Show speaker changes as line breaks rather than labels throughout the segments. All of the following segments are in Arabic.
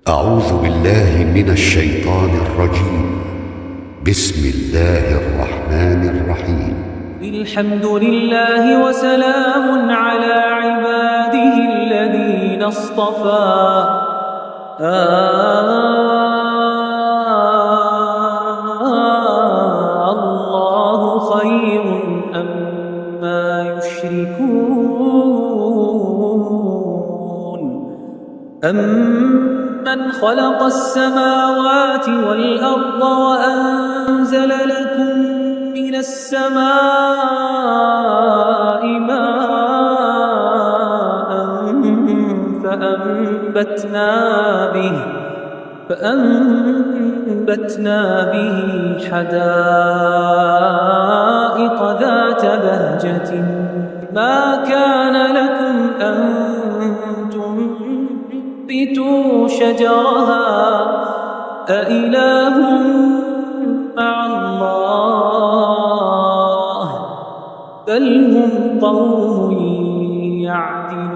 أعوذ بالله من الشيطان الرجيم. بسم الله الرحمن الرحيم.
الحمد لله وسلام على عباده الذين اصطفى. الله خير أما يشركون. أمن خلق السماوات والأرض وأنزل لكم من السماء ماء فأنبتنا به حدائق ذات بهجة ما كان لكم أن تنبتوا شجرها أإله مع الله بل هم قوم يعدلون.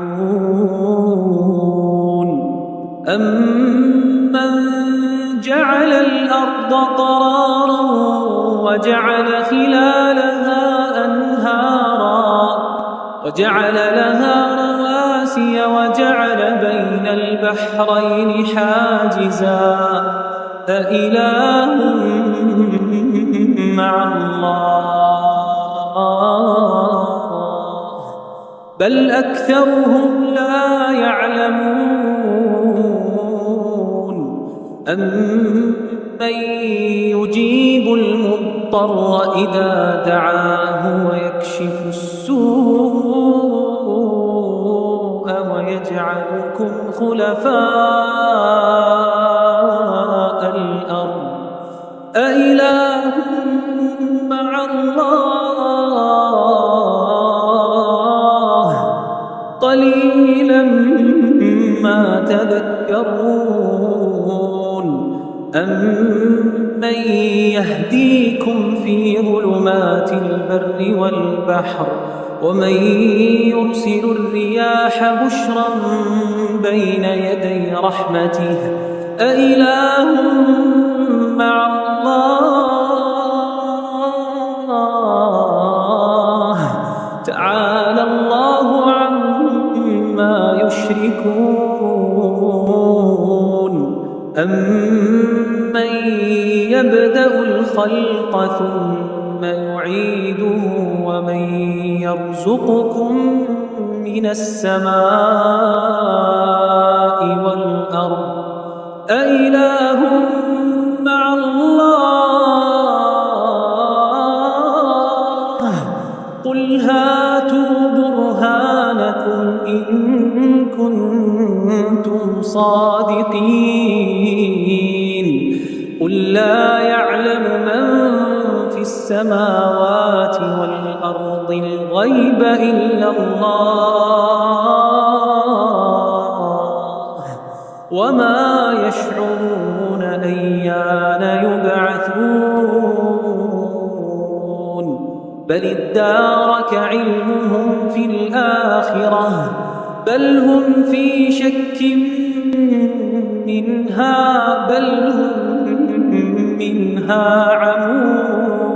أمن جعل الأرض قرارا وجعل خلالها أنهارا وجعل لها رواسي وجعل بين البحرين حاجزا أإله مع الله بل أكثرهم لا يعلمون. أمن يجيب المضطر إذا دعاه ويكشف السوء ويجعلكم خلفاء الأرض أإله مع الله قليلا ما تذكرون. أمن يهديكم في ظلمات البر والبحر ومن يرسل الرياح بشرا بين يدي رحمته أإله مع الله تعالى الله عما يشركون. أمن يبدأ الخلق ثم يعيده ومن يرزقكم من السماء والأرض أإله مع الله قل هاتوا برهانكم إن كنتم صادقين. قل لا يعلم من في السماوات والأرض الغيب إلا الله وما يشعرون أيان يبعثون بل ادارك علمهم في الآخرة بل هم في شك منها بل هم منها عمون.